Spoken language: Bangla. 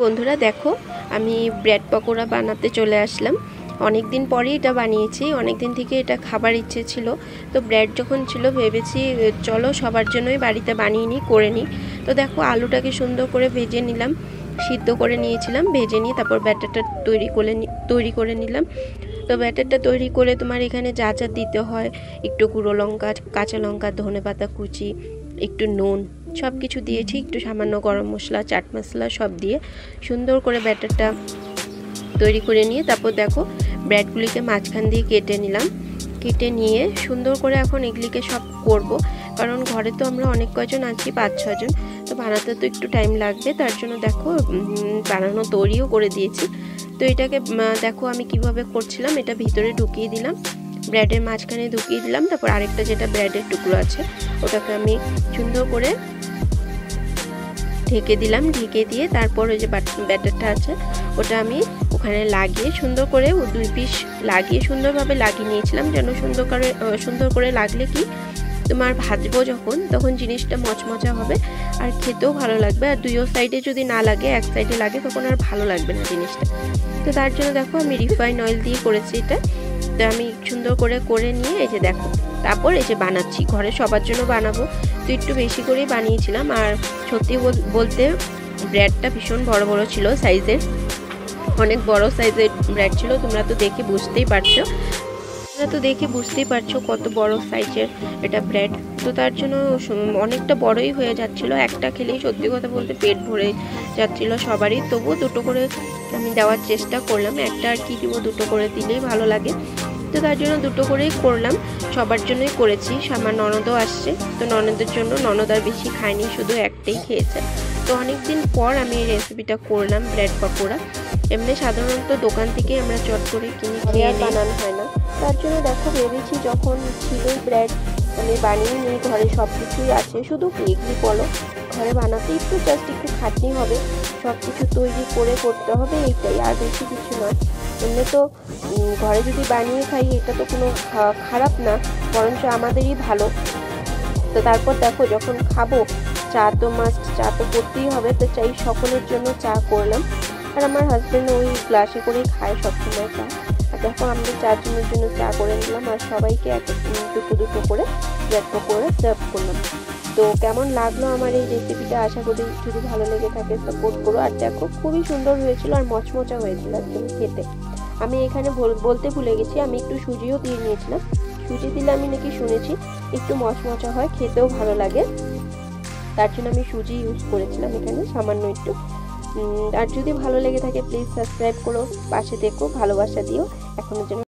বন্ধুরা দেখো আমি ব্রেড পকোড়া বানাতে চলে আসলাম। অনেক দিন পরে এটা বানিয়েছি, অনেক দিন থেকে এটা খাবার ইচ্ছে ছিল। তো ব্রেড যখন ছিল ভেবেছি চলো সবার জন্যই বাড়িতে বানিয়ে নিই, করে নিই। তো দেখো আলুটাকে সুন্দর করে ভেজে নিলাম, সিদ্ধ করে নিয়েছিলাম, ভেজে নিয়ে তারপর ব্যাটারটা তৈরি করে নিলাম। তো ব্যাটারটা তৈরি করে তোমার এখানে যা যা দিতে হয়, একটু গুঁড়ো লঙ্কা, কাঁচা লঙ্কা, ধনেপাতা কুচি, একটু নুন, সব কিছু দিয়েছি, একটু সামান্য গরম মশলা, চাট মশলা সব দিয়ে সুন্দর করে ব্যাটারটা তৈরি করে নিয়ে তারপর দেখো ব্রেডগুলিকে মাঝখান দিয়ে কেটে নিলাম। কেটে নিয়ে সুন্দর করে এখন এগুলিকে সব করব, কারণ ঘরে তো আমরা অনেক কয়জন আছি, 5-6 জন। তো বানাতে তো একটু টাইম লাগবে, তার জন্য দেখো বানানো তৈরিও করে দিয়েছি। তো এটাকে দেখো আমি কিভাবে করছিলাম, এটা ভিতরে ঢুকিয়ে দিলাম, ব্রেডের মাঝখানে ঢুকিয়ে দিলাম। তারপর আরেকটা যেটা ব্রেডের টুকরো আছে ওটাকে আমি সুন্দর করে ঢেকে দিলাম। ঢেকে দিয়ে তারপর ওই যে ব্যাটারটা আছে ওটা আমি ওখানে লাগিয়ে সুন্দর করে 2 পিস লাগিয়ে সুন্দরভাবে লাগিয়ে নিয়েছিলাম, যেন সুন্দর করে লাগলে কি তোমার ভাজবো যখন তখন জিনিসটা মচমচা হবে আর খেতেও ভালো লাগবে। আর দুইও সাইডে যদি না লাগে, এক সাইডে লাগে, তখন আর ভালো লাগবে না জিনিসটা। তো তার জন্য দেখো আমি রিফাইন অয়েল দিয়ে করেছি এটা। তো আমি সুন্দর করে নিয়ে এই যে দেখো তারপর এই যে বানাচ্ছি, ঘরে সবার জন্য বানাবো তো একটু বেশি করেই বানিয়েছিলাম। আর সত্যি বলতে ব্রেডটা ভীষণ বড় বড় ছিল সাইজের, অনেক বড় সাইজের ব্রেড ছিল। তোমরা তো দেখে বুঝতেই পারছো কত বড় সাইজের এটা ব্রেড। তো তার জন্য অনেকটা বড়ই হয়ে যাচ্ছিল, একটা খেলেই সত্যি কথা বলতে পেট ভরে যাচ্ছিল সবারই। তবুও দুটো করে আমি দেওয়ার চেষ্টা করলাম, একটা আর কি দিব, দুটো করে দিলেই ভালো লাগে। তো তার জন্য দুটো করেই করলাম, সবার জন্যই করেছি। আমার ননদও আসছে, তো ননদের জন্য, ননদ আর বেশি খায়নি, শুধু একটাই খেয়েছে। তো অনেক দিন পর আমি এই রেসিপিটা করলাম, ব্রেড পকোড়া। এমনি সাধারণত দোকান থেকে আমরা চট করে কিনে খেয়ে বানানো হয় না, তার জন্য দেখো ভেবেছি যখন ছিল ব্রেড আমি বানিয়ে নিই, ঘরে সব কিছুই আছে, শুধু এগলি বলো ঘরে বানাতে একটু জাস্ট একটু খাটনি হবে, সব কিছু তৈরি করে করতে হবে, এইটাই, আর বেশি কিছু নয়। এমনি তো ঘরে যদি বানিয়ে খাই এটা তো কোনো খারাপ না, বরঞ্চ আমাদেরই ভালো। তো তারপর দেখো যখন খাবো চা তো মাস্ট, চা তো করতেই হবে, তো চাই সকলের জন্য চা করলাম। আর আমার হাজব্যান্ড ওই গ্লাসে করেই খায় সবসময় চা। আর দেখো আমরা 4 জনের জন্য চা করে নিলাম আর সবাইকে দুটো করে ব্রেড পকোড়া সার্ভ করলাম। তো কেমন লাগলো আমার এই রেসিপিটা, আশা করি যদি ভালো লেগে থাকে সাপোর্ট করো। আর দেখো খুবই সুন্দর হয়েছিল আর মচমচা হয়েছিল একদম খেতে। আমি এখানে বলতে ভুলে গেছি, আমি একটু সুজিও দিয়ে নিয়েছিলাম। সুজি দিলে আমি নাকি শুনেছি একটু মচমচা হয়, খেতেও ভালো লাগে, তার জন্য আমি সুজি ইউজ করেছিলাম এখানে সামান্য একটু। আর যদি ভালো লেগে থাকে প্লিজ সাবস্ক্রাইব করো, পাশে দেখো, ভালোবাসা দিও। এখনের জন্য